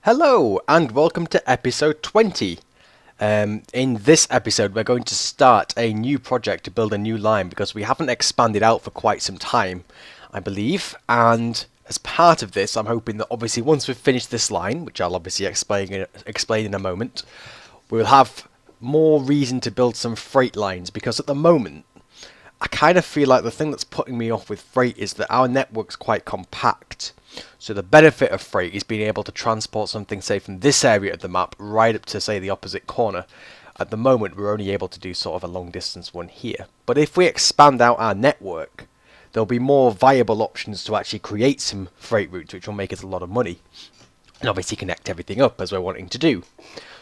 Hello and welcome to episode 20. In this episode we're going to start a new project to build a new line because we haven't expanded out for quite some time, I believe, and as part of this I'm hoping that obviously once we've finished this line, which I'll obviously explain in a moment, we'll have more reason to build some freight lines, because at the moment I kind of feel like the thing that's putting me off with freight is that our network's quite compact. So the benefit of freight is being able to transport something, say, from this area of the map right up to, say, the opposite corner. At the moment, we're only able to do sort of a long distance one here. But if we expand out our network, there'll be more viable options to actually create some freight routes, which will make us a lot of money. And obviously connect everything up as we're wanting to do.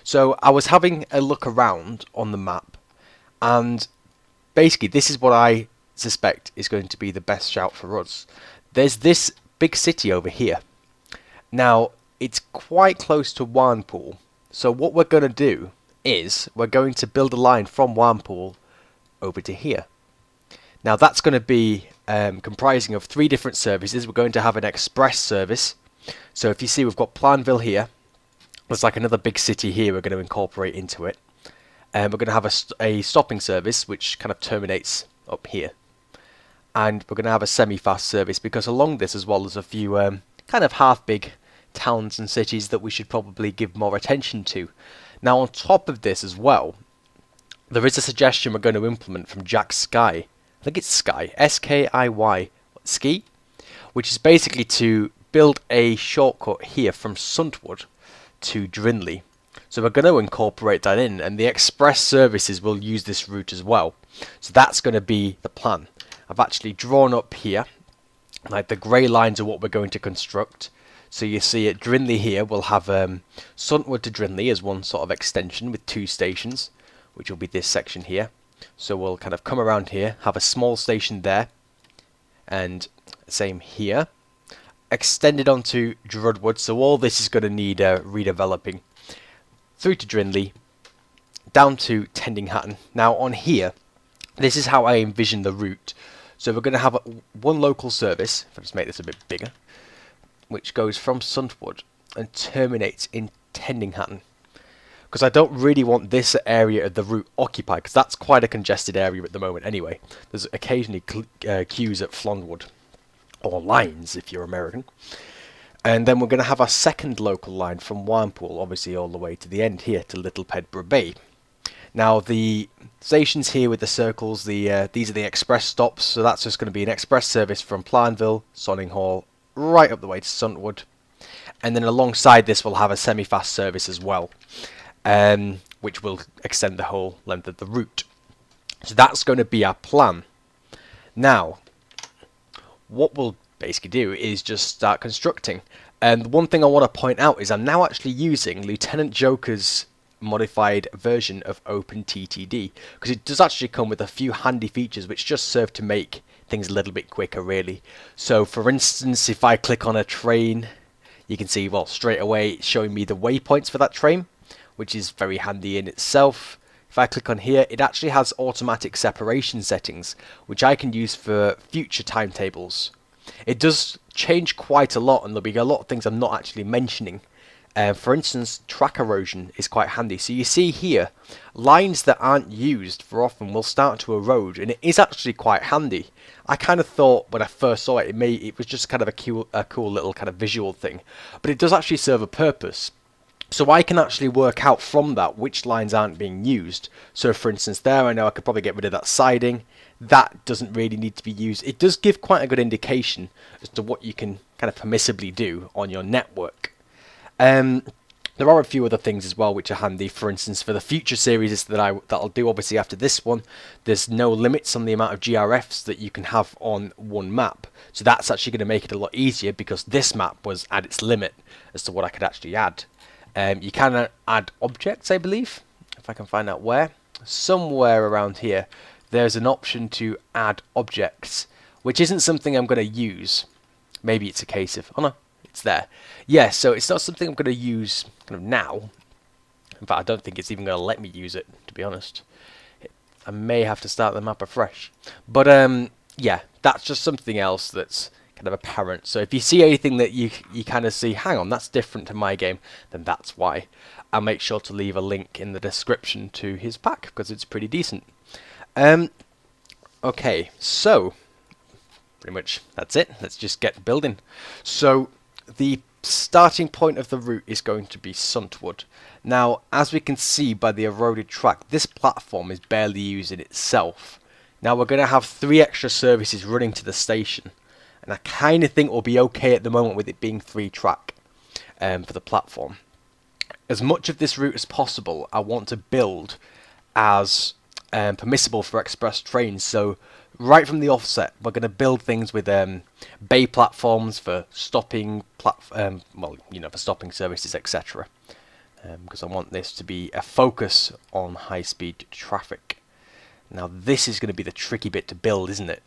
So I was having a look around on the map, and basically this is what I suspect is going to be the best shout for us. There's this big city over here. Now, it's quite close to Warnpool, so what we're going to do is we're going to build a line from Warnpool over to here. Now, that's going to be comprising of 3 different services. We're going to have an express service. So if you see, we've got Plarnville here. There's like another big city here we're going to incorporate into it. And we're going to have a stopping service, which kind of terminates up here. And we're going to have a semi-fast service, because along this as well there's a few kind of half-big towns and cities that we should probably give more attention to. Now, on top of this as well, there is a suggestion we're going to implement from Jack Sky. I think it's Sky, S-K-I-Y, Ski, which is basically to build a shortcut here from Suntwood to Drinley. So we're going to incorporate that in, and the express services will use this route as well. So that's going to be the plan. I've actually drawn up here, like the grey lines are what we're going to construct. So you see at Drinley here, we'll have Suntwood to Drinley as one sort of extension with 2 stations, which will be this section here. So we'll kind of come around here, have a small station there, and same here. Extended onto Drudwood, so all this is going to need redeveloping. Through to Drinley, down to Tendinghatton. Now on here, this is how I envision the route. So we're going to have one local service, if I just make this a bit bigger, which goes from Suntwood and terminates in Tendinghatton. Because I don't really want this area of the route occupied, because that's quite a congested area at the moment anyway. There's occasionally queues at Flonwood, or lines if you're American. And then we're going to have our second local line from Warnpool, obviously all the way to the end here, to Little Pedborough Bay. Now the stations here with the circles, these are the express stops, so that's just going to be an express service from Plarnville, Sonninghall, right up the way to Suntwood. And then alongside this we'll have a semi-fast service as well, which will extend the whole length of the route. So that's going to be our plan. Now, what we'll basically do is just start constructing. And the one thing I want to point out is I'm now actually using Lieutenant Joker's modified version of OpenTTD, because it does actually come with a few handy features which just serve to make things a little bit quicker, really. So for instance, if I click on a train, you can see, well, straight away it's showing me the waypoints for that train, which is very handy in itself. If I click on here, it actually has automatic separation settings, which I can use for future timetables. It does change quite a lot, and there'll be a lot of things I'm not actually mentioning. For instance, track erosion is quite handy. So you see here, lines that aren't used for often will start to erode, and it is actually quite handy. I kind of thought when I first saw it, it was just kind of a cool little kind of visual thing, but it does actually serve a purpose. So I can actually work out from that which lines aren't being used. So for instance there, I know I could probably get rid of that siding. That doesn't really need to be used. It does give quite a good indication as to what you can kind of permissibly do on your network. There are a few other things as well which are handy. For instance, for the future series that I'll do obviously after this one, there's no limits on the amount of GRFs that you can have on one map. So that's actually going to make it a lot easier, because this map was at its limit as to what I could actually add. You can add objects, I believe, if I can find out where. Somewhere around here there's an option to add objects, which isn't something I'm going to use. Maybe it's a case of, oh no, it's there. Yeah, so it's not something I'm going to use kind of now. In fact, I don't think it's even going to let me use it, to be honest. I may have to start the map afresh. But yeah, that's just something else that's kind of apparent. So if you see anything that you kind of see, hang on, that's different to my game, then that's why. I'll make sure to leave a link in the description to his pack because it's pretty decent. Okay, so pretty much that's it. Let's just get building. So the starting point of the route is going to be Suntwood. Now, as we can see by the eroded track, this platform is barely using itself. Now we're going to have 3 extra services running to the station, and I kind of think we'll be okay at the moment with it being 3 track for the platform. As much of this route as possible, I want to build as permissible for express trains. So right from the offset, we're going to build things with bay platforms for stopping, well, you know, for stopping services, etc. Because I want this to be a focus on high-speed traffic. Now this is going to be the tricky bit to build, isn't it?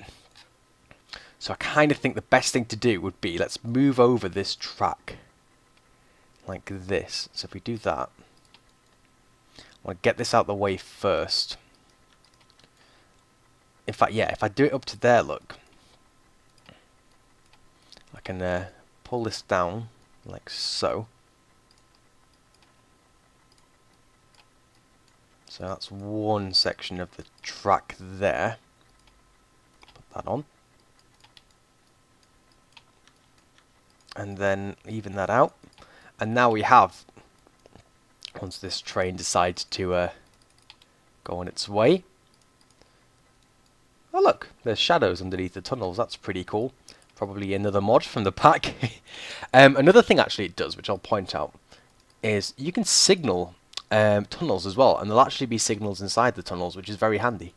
So I kind of think the best thing to do would be, let's move over this track like this. So if we do that, I want to get this out of the way first. In fact, yeah, if I do it up to there, look, I can pull this down like so. So that's one section of the track there. Put that on. And then even that out. And now we have, once this train decides to go on its way. Oh look, there's shadows underneath the tunnels. That's pretty cool. Probably another mod from the pack. Another thing actually it does, which I'll point out, is you can signal tunnels as well, and there'll actually be signals inside the tunnels, which is very handy.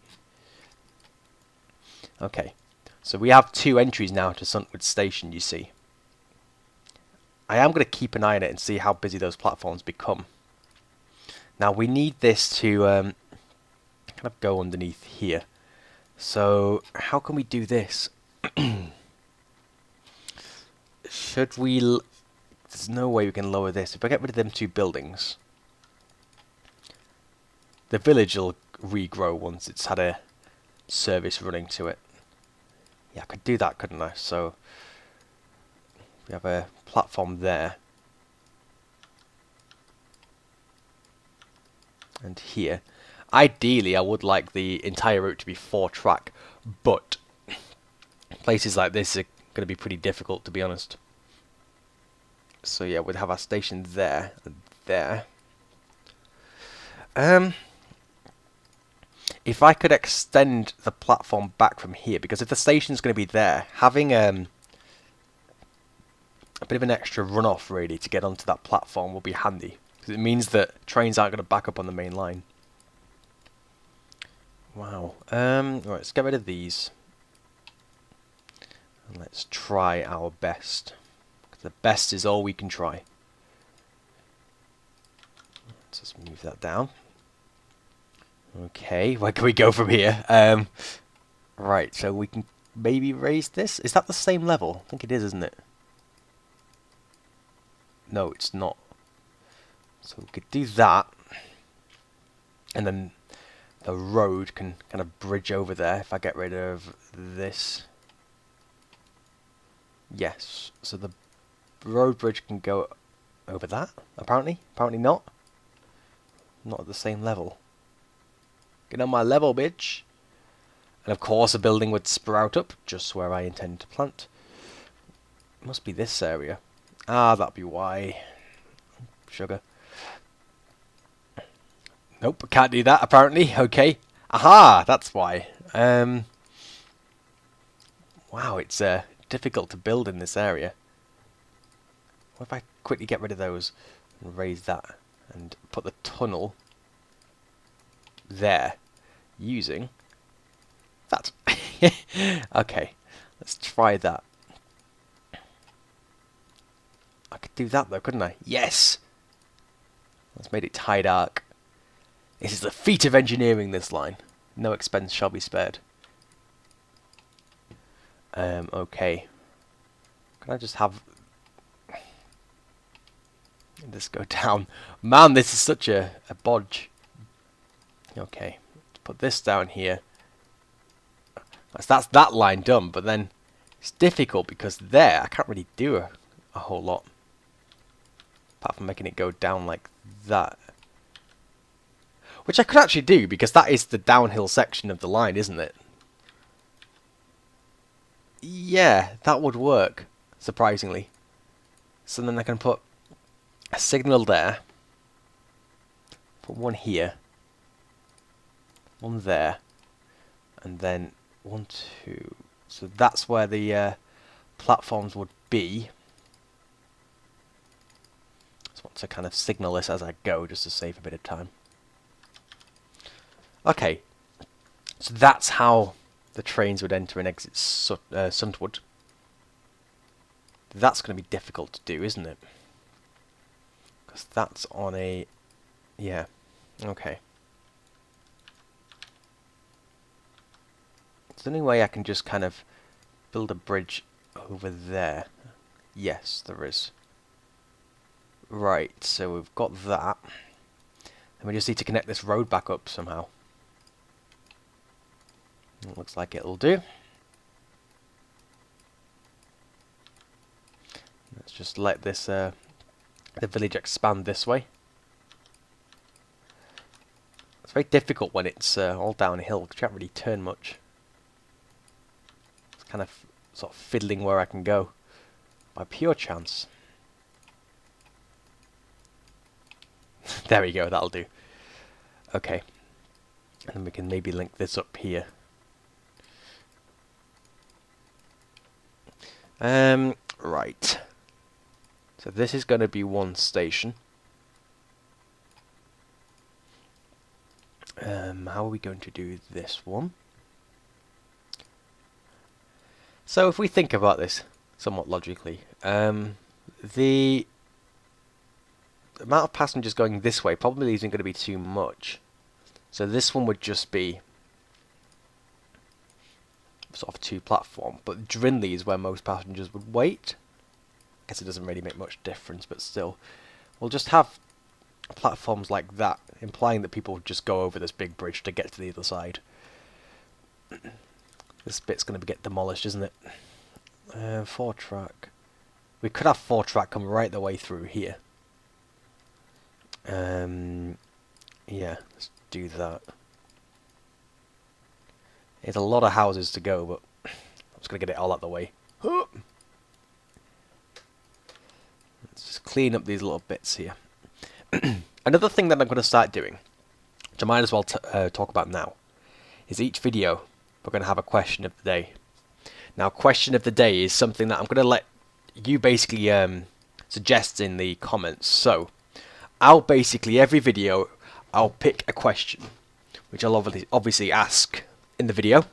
Okay, so we have 2 entries now to Suntwood Station, you see. I am going to keep an eye on it and see how busy those platforms become. Now we need this to kind of go underneath here. So how can we do this? Should we... There's no way we can lower this. If I get rid of them 2 buildings, the village will regrow once it's had a service running to it. Yeah, I could do that, couldn't I? So we have a platform there. And here. Ideally, I would like the entire route to be 4 track, but places like this are going to be pretty difficult, to be honest. So yeah, we'd have our station there and there. If I could extend the platform back from here, because if the station's going to be there, having a bit of an extra runoff really to get onto that platform will be handy, because it means that trains aren't going to back up on the main line. Wow. Right, let's get rid of these. And let's try our best. The best is all we can try. Let's just move that down. Okay, where can we go from here? Right, so we can maybe raise this. Is that the same level? I think it is, isn't it? No, it's not. So we could do that. And then the road can kind of bridge over there if I get rid of this. Yes, so the road bridge can go over that, apparently. Apparently not. Not at the same level. Get on my level, bitch. And of course a building would sprout up just where I intend to plant. It must be this area. Ah, that'd be why. Sugar. Nope, can't do that apparently. Okay. Aha, that's why. Wow, it's difficult to build in this area. What if I quickly get rid of those and raise that and put the tunnel there using that. Okay, let's try that. I could do that though, couldn't I? Yes! Let's made it tied arc. This is the feat of engineering, this line. No expense shall be spared. Okay. Can I just have this go down? Man, this is such a bodge. Okay, let's put this down here. That's that line done, but then It's difficult because there I can't really do a whole lot apart from making it go down like that. Which I could actually do because that is the downhill section of the line, isn't it? Yeah, that would work, surprisingly. So then I can put a signal there, put one here, one there, and then 1, 2. So that's where the platforms would be. Just want to kind of signal this as I go, just to save a bit of time. Okay, so that's how the trains would enter and exit Suntwood. That's going to be difficult to do, isn't it? Because that's on a... yeah, okay. Is there any way I can just kind of build a bridge over there? Yes, there is. Right, so we've got that. And we just need to connect this road back up somehow. It looks like it'll do. Let's just let this the village expand this way. It's very difficult when it's all downhill because you can't really turn much. It's kind of sort of fiddling where I can go by pure chance. There we go, that'll do. Okay. And then we can maybe link this up here. Right. So this is going to be one station. How are we going to do this one? So if we think about this somewhat logically, the amount of passengers going this way probably isn't going to be too much. So this one would just be sort of 2 platform, but Drinley is where most passengers would wait. I guess it doesn't really make much difference, but still. We'll just have platforms like that, implying that people would just go over this big bridge to get to the other side. This bit's going to get demolished, isn't it? 4-track. We could have 4-track come right the way through here. Yeah, let's do that. It's a lot of houses to go, but I'm just going to get it all out the way. Let's just clean up these little bits here. Another thing that I'm going to start doing, which I might as well talk about now, is each video we're going to have a question of the day. Now, question of the day is something that I'm going to let you basically suggest in the comments. So, I'll basically, every video, I'll pick a question, which I'll obviously ask in the video.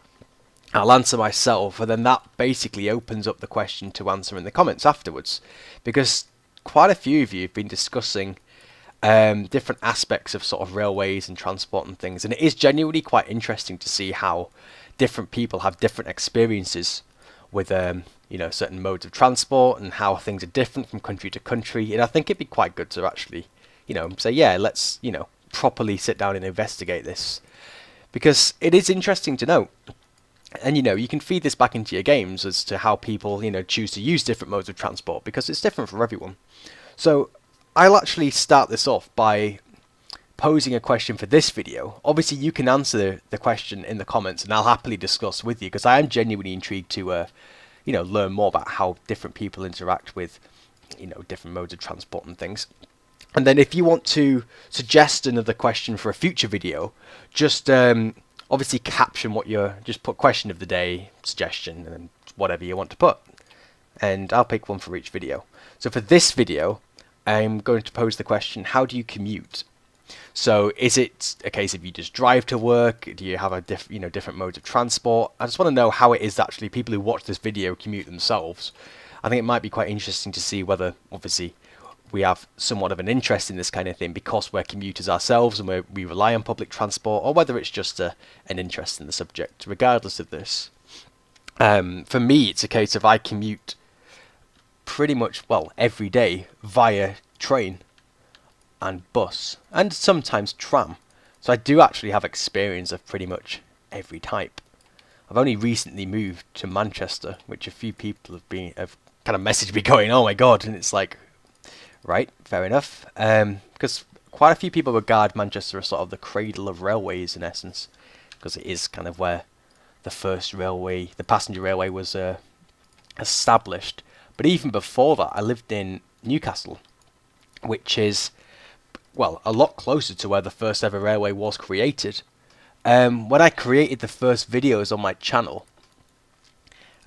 I'll answer myself, and then that basically opens up the question to answer in the comments afterwards. Because quite a few of you have been discussing different aspects of sort of railways and transport and things, and it is genuinely quite interesting to see how different people have different experiences with you know, certain modes of transport and how things are different from country to country. And I think it'd be quite good to actually, you know, say, yeah, let's, you know, properly sit down and investigate this, because it is interesting to know. And, you know, you can feed this back into your games as to how people, you know, choose to use different modes of transport, because it's different for everyone. So I'll actually start this off by posing a question for this video. Obviously, you can answer the question in the comments, and I'll happily discuss with you, because I am genuinely intrigued to, you know, learn more about how different people interact with, you know, different modes of transport and things. And then if you want to suggest another question for a future video, just obviously caption what you're, just put question of the day, suggestion, and whatever you want to put. And I'll pick one for each video. So for this video, I'm going to pose the question, how do you commute? So is it a case of you just drive to work? Do you have a different modes of transport? I just want to know how it is actually people who watch this video commute themselves. I think it might be quite interesting to see whether, obviously, we have somewhat of an interest in this kind of thing because we're commuters ourselves and we rely on public transport, or whether it's just an interest in the subject. Regardless of this, for me, it's a case of I commute pretty much, well, every day via train and bus, and sometimes tram. So I do actually have experience of pretty much every type. I've only recently moved to Manchester, which a few people have kind of messaged me going, "Oh my god!" And it's like, right, fair enough, because quite a few people regard Manchester as sort of the cradle of railways in essence, because it is kind of where the first railway, the passenger railway, was established. But even before that, I lived in Newcastle, which is, well, a lot closer to where the first ever railway was created. When I created the first videos on my channel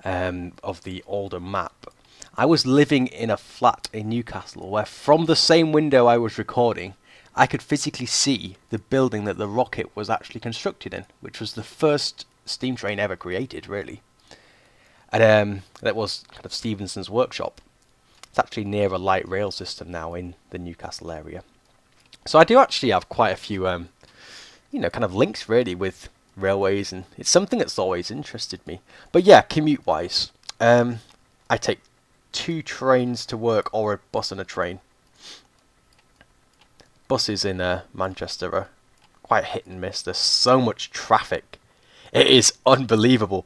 of the older map, I was living in a flat in Newcastle where from the same window I was recording, I could physically see the building that the rocket was actually constructed in, which was the first steam train ever created, really. And that was kind of Stephenson's workshop. It's actually near a light rail system now in the Newcastle area. So I do actually have quite a few, kind of links really with railways, and it's something that's always interested me. But yeah, commute-wise, I take 2 trains to work or a bus and a train. Buses in Manchester are quite hit and miss. There's so much traffic. It is unbelievable.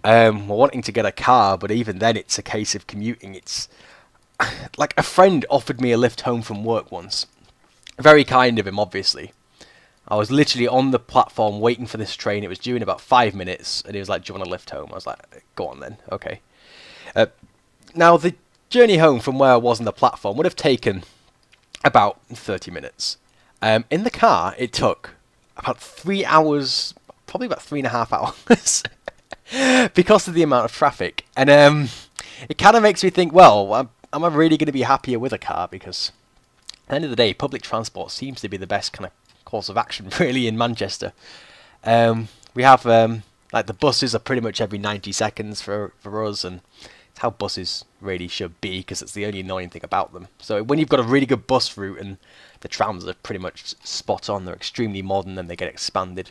We're wanting to get a car, but even then it's a case of commuting. It's like a friend offered me a lift home from work once. Very kind of him, obviously. I was literally on the platform waiting for this train. It was due in about 5 minutes, and he was like, "Do you want a lift home?" I was like, "Go on then, okay." Now, the journey home from where I was on the platform would have taken about 30 minutes. In the car, it took about 3 hours, probably about 3.5 hours, because of the amount of traffic. And it kind of makes me think, well, am I really going to be happier with a car? Because at the end of the day, public transport seems to be the best kind of course of action, really, in Manchester. We have, like, the buses are pretty much every 90 seconds for us, and it's how buses really should be, because it's the only annoying thing about them. So when you've got a really good bus route, and the trams are pretty much spot on, they're extremely modern, and they get expanded,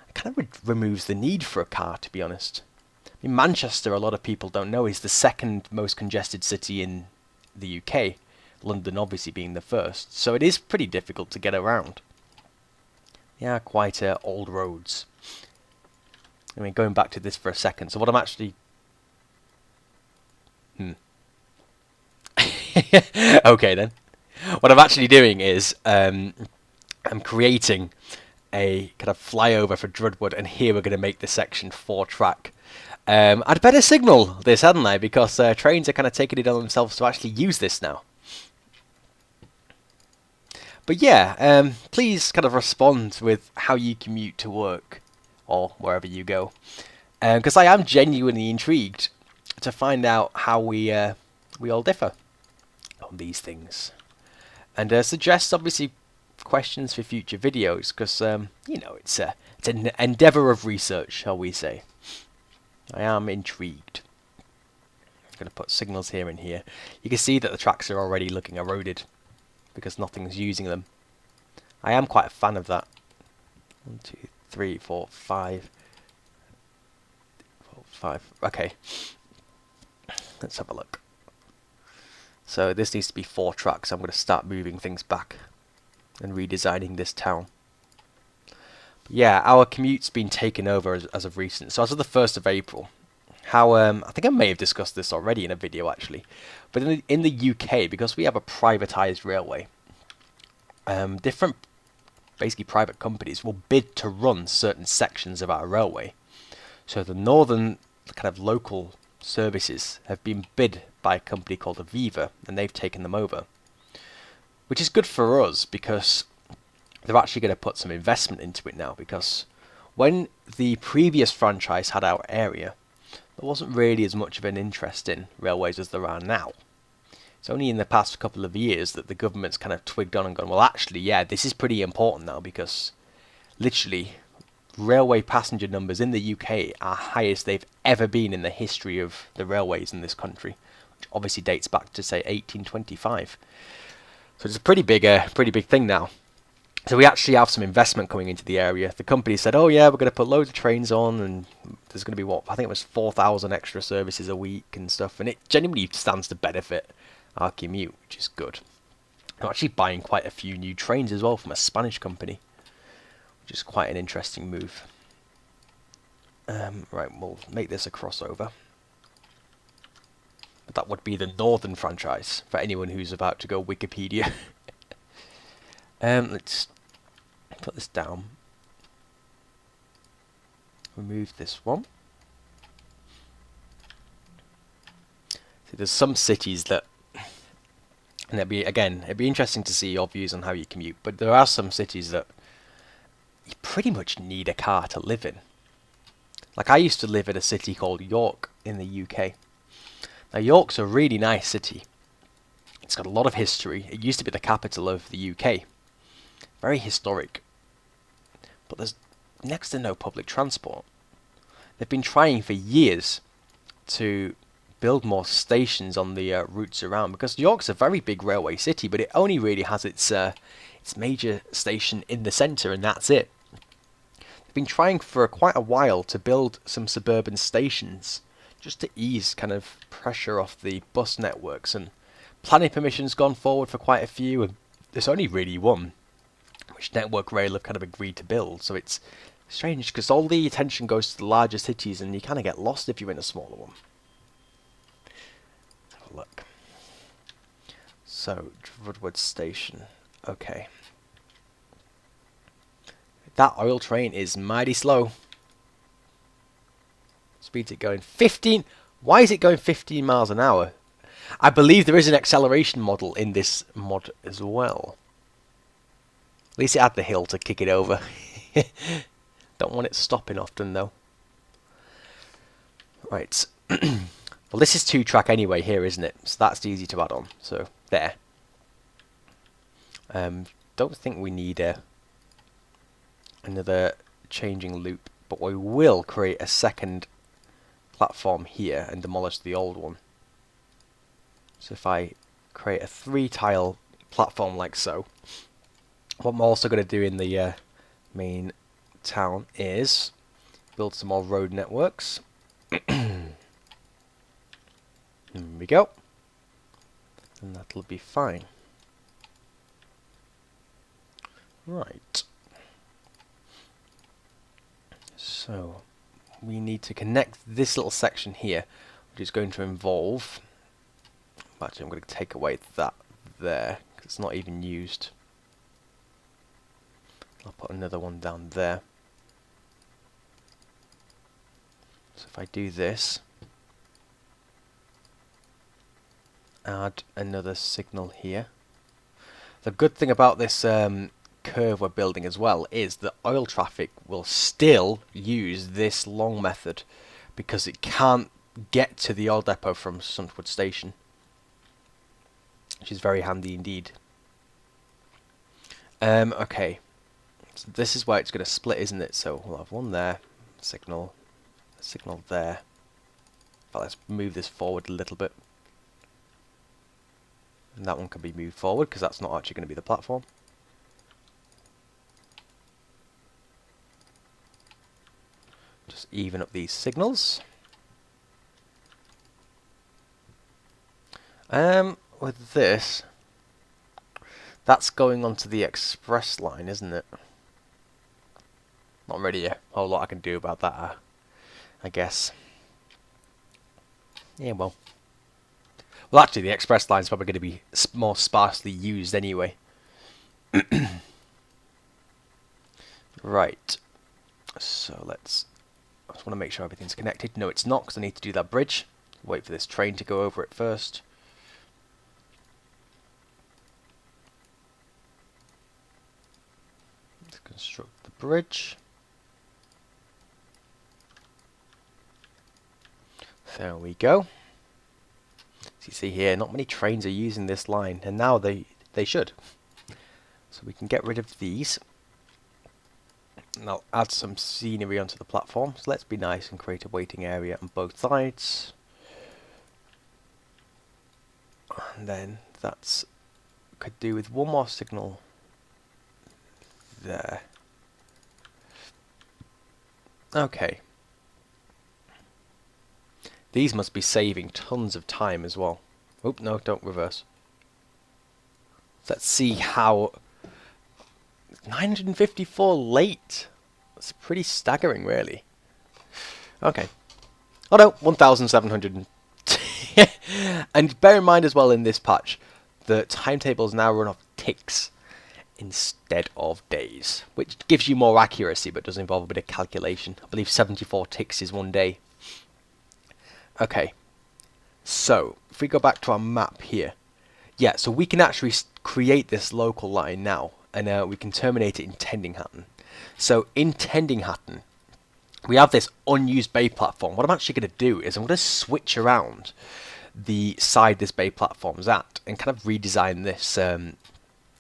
it kind of removes the need for a car, to be honest. I mean, Manchester, a lot of people don't know, is the second most congested city in the UK. London obviously being the first, so it is pretty difficult to get around. Yeah, quite old roads. I mean, going back to this for a second, so what I'm actually... Okay then. What I'm actually doing is, I'm creating a kind of flyover for Drudwood, and here we're going to make the section 4-track. I'd better signal this, hadn't I? Because trains are kind of taking it on themselves to actually use this now. But yeah, please kind of respond with how you commute to work or wherever you go, because I am genuinely intrigued to find out how we all differ on these things, and suggest obviously questions for future videos, because it's an endeavour of research, shall we say. I am intrigued. I'm going to put signals here and here. You can see that the tracks are already looking eroded, because nothing's using them. I am quite a fan of that. 1, 2, 3, 4, 5. 4, 5. Okay. Let's have a look. So this needs to be 4 tracks. I'm going to start moving things back and redesigning this town. But yeah, our commute's been taken over as of recent. So as of the 1st of April, how I think I may have discussed this already in a video actually, but in the UK, because we have a privatised railway, different basically private companies will bid to run certain sections of our railway. So the northern kind of local services have been bid by a company called Aviva, and they've taken them over, which is good for us because they're actually going to put some investment into it now, because when the previous franchise had our area, there wasn't really as much of an interest in railways as there are now. It's only in the past couple of years that the government's kind of twigged on and gone, well, actually, yeah, this is pretty important now, because literally railway passenger numbers in the UK are highest they've ever been in the history of the railways in this country, which obviously dates back to, say, 1825. So it's a pretty big thing now. So we actually have some investment coming into the area. The company said, oh yeah, we're going to put loads of trains on, and there's going to be, I think it was 4,000 extra services a week and stuff, and it genuinely stands to benefit our commute, which is good. I'm actually buying quite a few new trains as well from a Spanish company, which is quite an interesting move. Right, we'll make this a crossover. But that would be the northern franchise for anyone who's about to go Wikipedia. Let's put this down. Remove this one. See, there's some cities that, and it'd be interesting to see your views on how you commute, but there are some cities that you pretty much need a car to live in. Like, I used to live in a city called York in the UK. Now, York's a really nice city. It's got a lot of history. It used to be the capital of the UK. Very historic. But there's next to no public transport. They've been trying for years to build more stations on the routes around, because York's a very big railway city, but it only really has its major station in the centre, and that's it. They've been trying for quite a while to build some suburban stations just to ease kind of pressure off the bus networks, and planning permission's gone forward for quite a few, and there's only really one which Network Rail have kind of agreed to build. So it's strange because all the attention goes to the larger cities and you kind of get lost if you're in a smaller one. Let's have a look. So, Woodward Station. Okay. That oil train is mighty slow. Speed's it going 15? Why is it going 15 miles an hour? I believe there is an acceleration model in this mod as well. At least it had the hill to kick it over. Don't want it stopping often though. Right. Well, this is 2-track anyway here, isn't it? So that's easy to add on. So there. Don't think we need another changing loop, but we will create a second platform here and demolish the old one. So if I create a 3-tile platform like so, what I'm also going to do in the main town is build some more road networks. There we go. And that'll be fine. Right. So we need to connect this little section here, which is going to involve... Actually, I'm going to take away that there, because it's not even used. I'll put another one down there. So if I do this, add another signal here. The good thing about this curve we're building as well is that oil traffic will still use this long method because it can't get to the oil depot from Suntwood Station, which is very handy indeed. Okay. So this is where it's going to split, isn't it? So we'll have one there, signal there. But let's move this forward a little bit. And that one can be moved forward because that's not actually going to be the platform. Just even up these signals. With this, that's going onto the express line, isn't it? Not really a whole lot I can do about that, I guess. Yeah, well. Well, actually, the express line's probably going to be more sparsely used anyway. Right. So I just want to make sure everything's connected. No, it's not, because I need to do that bridge. Wait for this train to go over it first. Let's construct the bridge. There we go. So you see here, not many trains are using this line, and now they should. So we can get rid of these. And I'll add some scenery onto the platform. So let's be nice and create a waiting area on both sides. And then that's could do with one more signal there. Okay. These must be saving tons of time as well. Oh, no, don't reverse. Let's see how... 954 late. That's pretty staggering, really. Okay. Oh no, 1,700. And bear in mind as well in this patch, the timetables now run off ticks instead of days, which gives you more accuracy but does involve a bit of calculation. I believe 74 ticks is 1 day. Okay, so if we go back to our map here, yeah, so we can actually create this local line now, and we can terminate it in Tendinghattan. So in Tendinghattan, we have this unused bay platform. What I'm actually going to do is I'm going to switch around the side this bay platform's at and kind of redesign this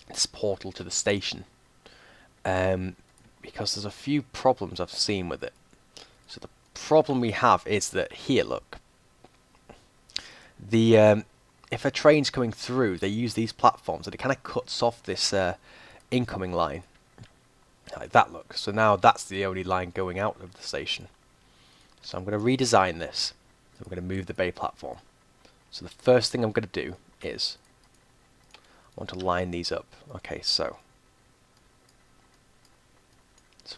this portal to the station, because there's a few problems I've seen with it. So the problem we have is that here, look, the if a train's coming through, they use these platforms and it kind of cuts off this incoming line. Like that, look. So now that's the only line going out of the station. So I'm going to redesign this. I'm going to move the bay platform. So the first thing I'm going to do is I want to line these up. Okay, so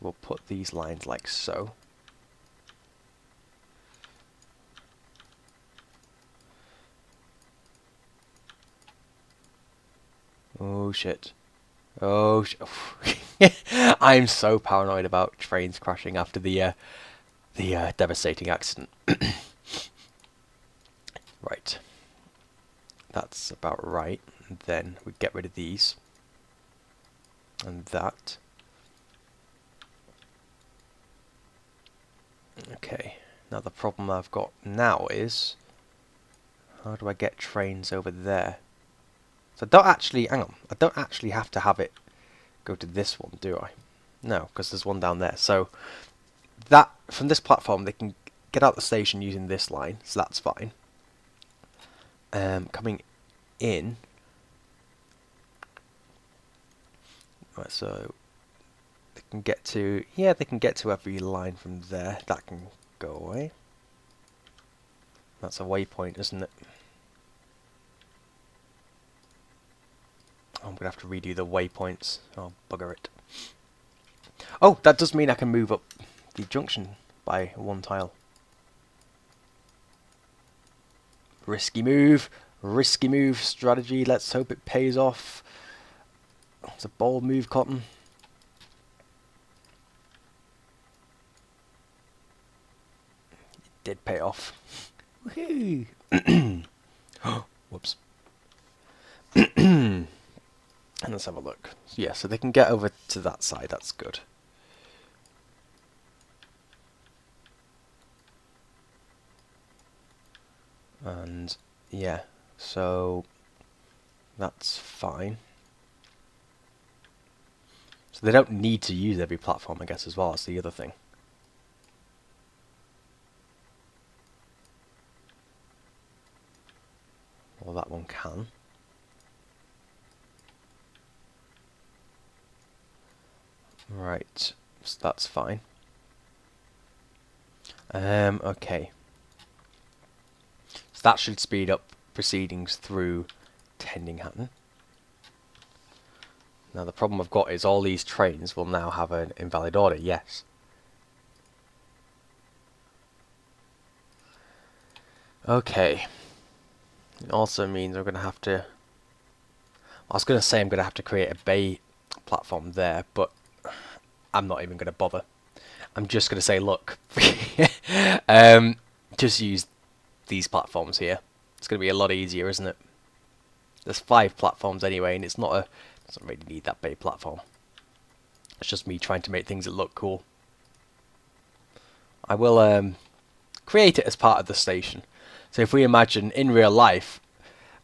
we'll put these lines like so. Oh shit. Oh shit. I'm so paranoid about trains crashing after the devastating accident. Right. That's about right. And then we get rid of these. And that. Okay. Now the problem I've got now is, how do I get trains over there? So I don't actually, hang on, I don't actually have to have it go to this one, do I? No, because there's one down there. So that, from this platform, they can get out the station using this line, so that's fine. Coming in, right, so they can get to, yeah, they can get to every line from there. That can go away. That's a waypoint, isn't it? I'm going to have to redo the waypoints. Oh, bugger it. Oh, that does mean I can move up the junction by 1 tile. Risky move strategy. Let's hope it pays off. It's a bold move, Cotton. It did pay off. Woohoo! Whoops. And let's have a look. Yeah, so they can get over to that side, that's good. And yeah, so that's fine. So they don't need to use every platform, I guess, as well. That's the other thing. Well, that one can. Right, so that's fine. Okay. So that should speed up proceedings through Tendinghattan. Now the problem I've got is all these trains will now have an invalid order, yes. Okay. It also means I'm going to have to... I was going to say I'm going to have to create a bay platform there, but I'm not even going to bother. I'm just going to say, look, just use these platforms here. It's going to be a lot easier, isn't it? There's 5 platforms anyway, and it's not a... doesn't really need that bay platform. It's just me trying to make things that look cool. I will create it as part of the station. So if we imagine in real life,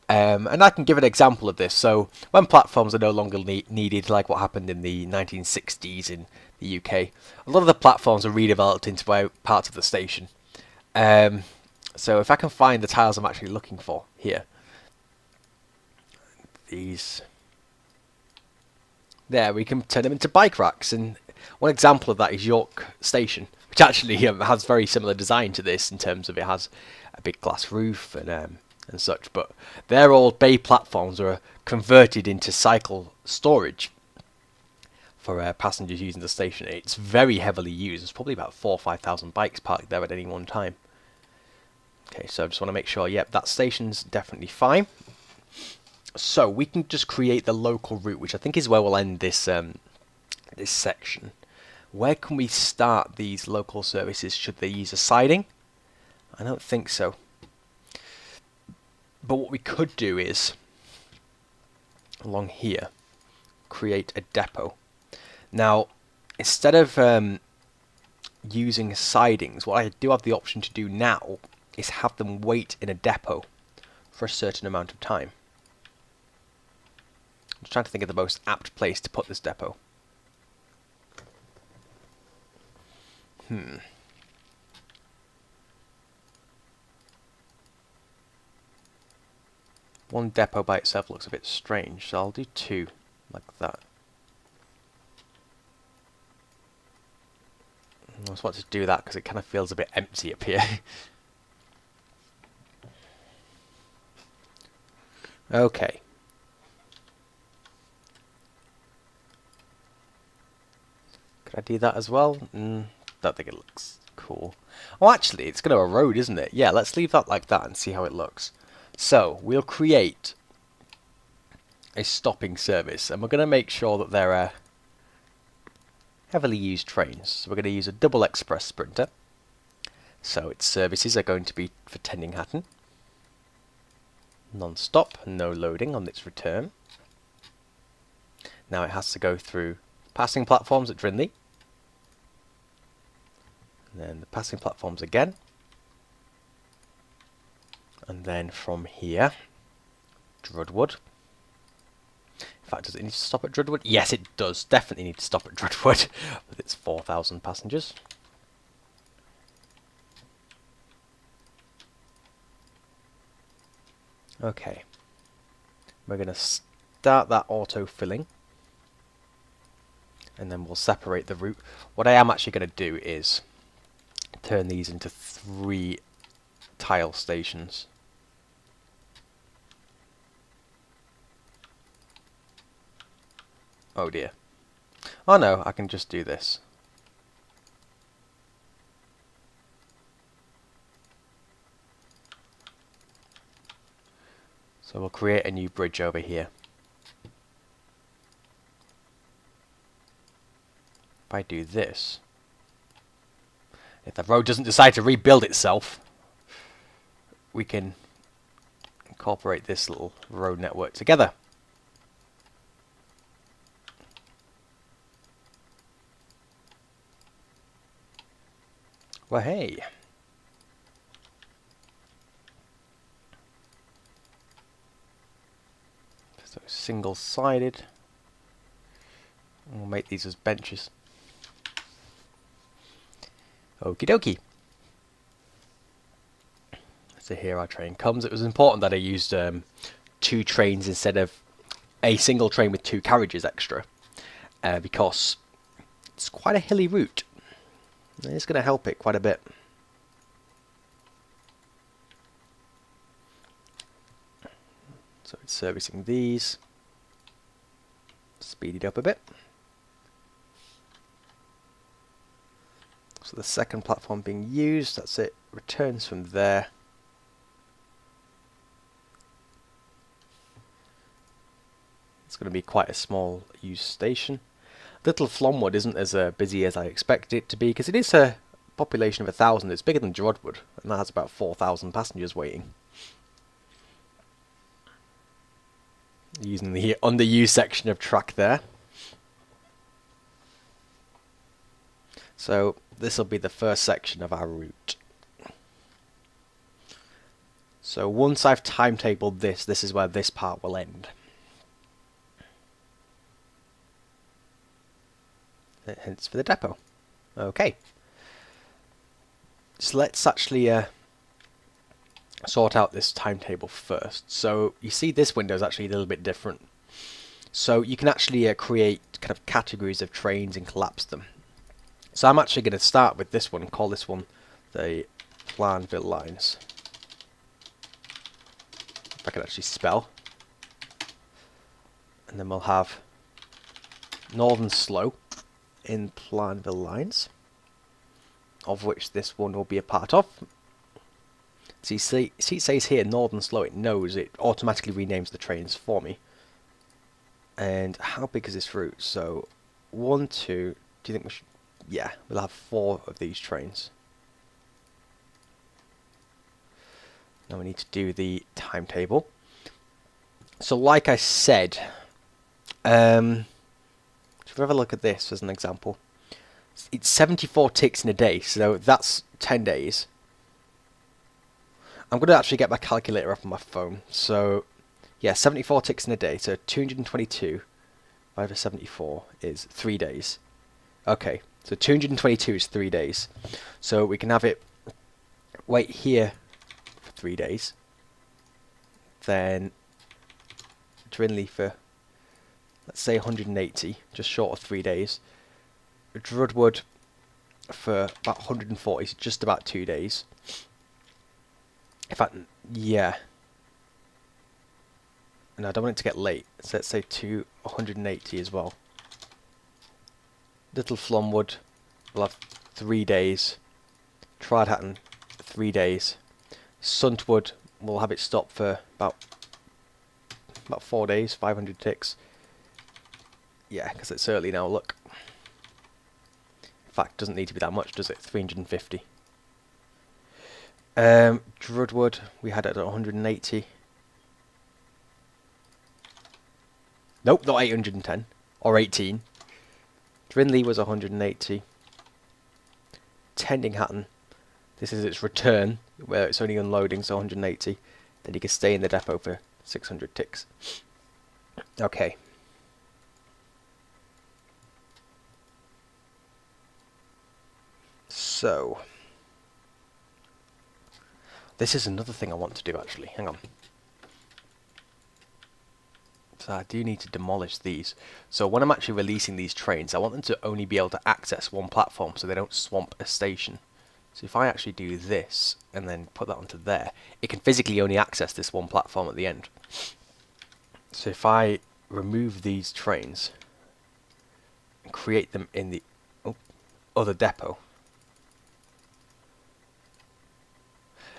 and I can give an example of this. So when platforms are no longer needed, like what happened in the 1960s in the UK, a lot of the platforms are redeveloped into parts of the station. So if I can find the tiles I'm actually looking for here, these, there, we can turn them into bike racks. And one example of that is York Station, which actually has very similar design to this in terms of it has a big glass roof and such, but their old bay platforms are converted into cycle storage for passengers using the station. It's very heavily used. There's probably about 4,000 or 5,000 bikes parked there at any one time. Okay, so I just want to make sure, yep, that station's definitely fine. So we can just create the local route, which I think is where we'll end this this section. Where can we start these local services? Should they use a siding? I don't think so. But what we could do is, along here, create a depot. Now, instead of using sidings, what I do have the option to do now is have them wait in a depot for a certain amount of time. I'm just trying to think of the most apt place to put this depot. One depot by itself looks a bit strange, so I'll do two, like that. I just want to do that because it kind of feels a bit empty up here. Okay. Could I do that as well? Don't think it looks cool. Oh, actually, it's going to erode, isn't it? Yeah, let's leave that like that and see how it looks. So, we'll create a stopping service, and we're going to make sure that they're heavily used trains. So we're going to use a double express sprinter. So its services are going to be for Tendinghattan. Non-stop, no loading on its return. Now it has to go through passing platforms at Drinley. And then the passing platforms again. And then from here, Drudwood. In fact, does it need to stop at Drudwood? Yes, it does. Definitely need to stop at Drudwood with its 4,000 passengers. Okay. We're going to start that auto-filling. And then we'll separate the route. What I am actually going to do is turn these into 3 tile stations. Oh dear. Oh no, I can just do this. So we'll create a new bridge over here. If I do this, if the road doesn't decide to rebuild itself, we can incorporate this little road network together. Well, hey. So single-sided. We'll make these as benches. Okie dokie. So here our train comes. It was important that I used 2 trains instead of a single train with 2 carriages extra, because it's quite a hilly route. It's going to help it quite a bit. So it's servicing these. Speed it up a bit. So the second platform being used, that's it. Returns from there. It's going to be quite a small used station. Little Flomwood isn't as busy as I expected it to be, because it is a population of 1,000. It's bigger than Drodwood, and that has about 4,000 passengers waiting. Using the underused section of track there. So this will be the first section of our route. So once I've timetabled this, this is where this part will end. Hence for the depot. Okay. So let's actually sort out this timetable first. So you see this window is actually a little bit different. So you can actually create kind of categories of trains and collapse them. So I'm actually going to start with this one and call this one the Plarnville lines. If I can actually spell. And then we'll have Northern Slow. in Plarnville lines, of which this one will be a part of. So you see it says here Northern Slow. It knows, it automatically renames the trains for me. And how big is this route? So 1, 2, do you think we should, yeah, we'll have 4 of these trains. Now we need to do the timetable. So like I said, if we have a look at this as an example, it's 74 ticks in a day, so that's 10 days. I'm going to actually get my calculator up on my phone. So yeah, 74 ticks in a day, so 222 divided by 74 is 3 days. Okay, so 222 is 3 days. So we can have it wait here for 3 days. Then Drinley for, let's say, 180, just short of 3 days. Drudwood for about 140, so just about 2 days. In fact, yeah. And I don't want it to get late, so let's say 180 as well. Little Flomwood will have 3 days. Tradhatton, 3 days. Suntwood will have it stopped for about 4 days, 500 ticks. Yeah, because it's early now, look. In fact, doesn't need to be that much, does it? 350. Drudwood, we had it at 180. Nope, not 810. Or 18. Drinley was 180. Tendinghatton, this is its return, where it's only unloading, so 180. Then you can stay in the depot for 600 ticks. Okay. So, this is another thing I want to do actually. Hang on. So I do need to demolish these. So when I'm actually releasing these trains, I want them to only be able to access one platform so they don't swamp a station. So if I actually do this and then put that onto there, it can physically only access this one platform at the end. So if I remove these trains and create them in the other depot,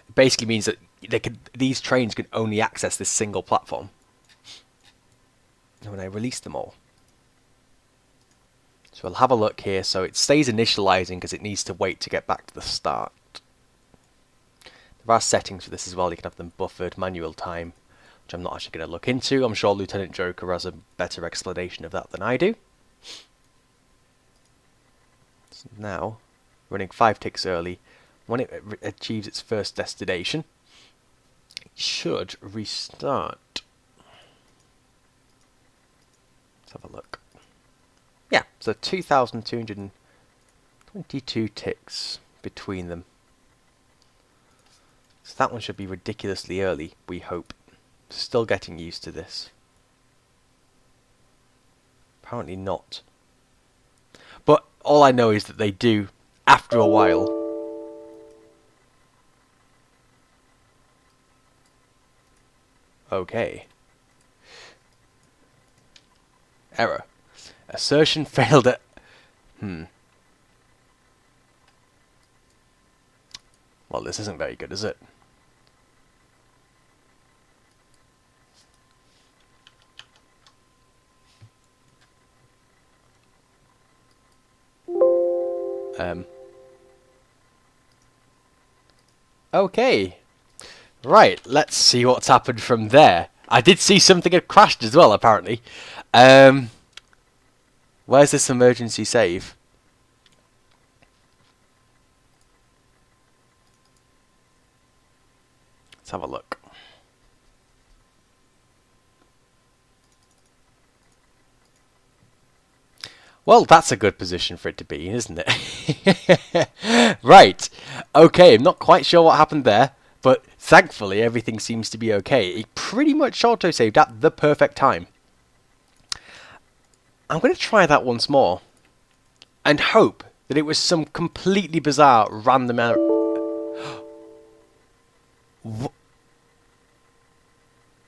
it basically means that these trains can only access this single platform. And when I release them all, so we'll have a look here. So it stays initializing because it needs to wait to get back to the start. There are settings for this as well. You can have them buffered, manual time, which I'm not actually going to look into. I'm sure Lieutenant Joker has a better explanation of that than I do. So now, running 5 ticks early, when it achieves its first destination, it should restart. Let's have a look. Yeah, so 2,222 ticks between them. So that one should be ridiculously early, we hope. Still getting used to this. Apparently not. But all I know is that they do, after a while. Okay. Error. Assertion failed at... Well, this isn't very good, is it? Okay. Right, let's see what's happened from there. I did see something had crashed as well, apparently. Where's this emergency save? Let's have a look. Well, that's a good position for it to be, isn't it? Right. Okay, I'm not quite sure what happened there, but thankfully everything seems to be okay. It pretty much auto-saved at the perfect time. I'm going to try that once more and hope that it was some completely bizarre random error.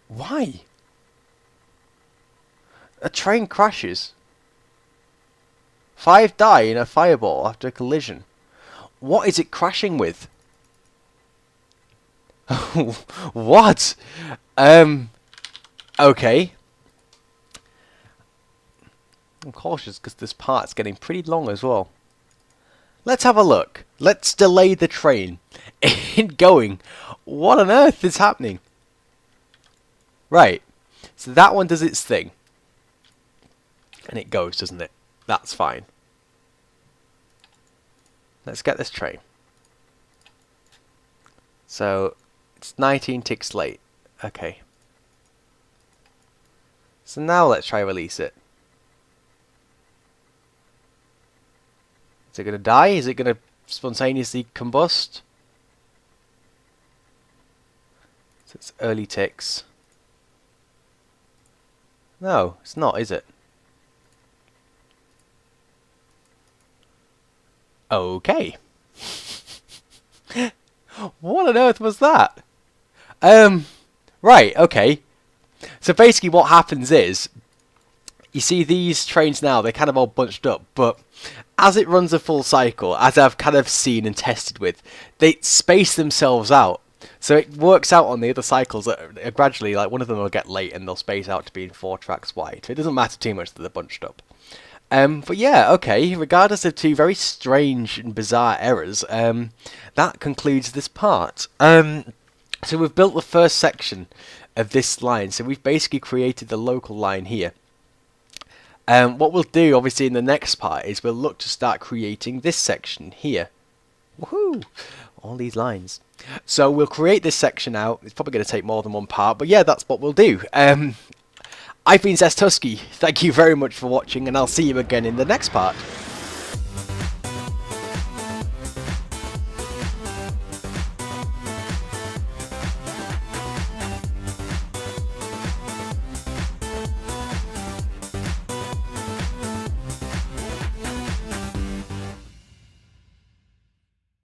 Why? A train crashes 5 die in a fireball after a collision. What is it crashing with? What? Okay. I'm cautious because this part's getting pretty long as well. Let's have a look. Let's delay the train in going. What on earth is happening? Right. So that one does its thing. And it goes, doesn't it? That's fine. Let's get this train. So, it's 19 ticks late. Okay. So now let's try release it. Is it going to die? Is it going to spontaneously combust? So it's early ticks. No, it's not, is it? Okay. What on earth was that? Right, okay. So basically what happens is, you see these trains now, they're kind of all bunched up, but as it runs a full cycle, as I've kind of seen and tested with, they space themselves out. So it works out on the other cycles that gradually, like one of them will get late and they'll space out to being 4 tracks wide. So it doesn't matter too much that they're bunched up. But yeah, okay, regardless of 2 very strange and bizarre errors, that concludes this part. So we've built the first section of this line, so we've basically created the local line here. What we'll do, obviously, in the next part is we'll look to start creating this section here. Woohoo! All these lines. So we'll create this section out. It's probably going to take more than one part, but yeah, that's what we'll do. I've been Zestusky. Thank you very much for watching, and I'll see you again in the next part.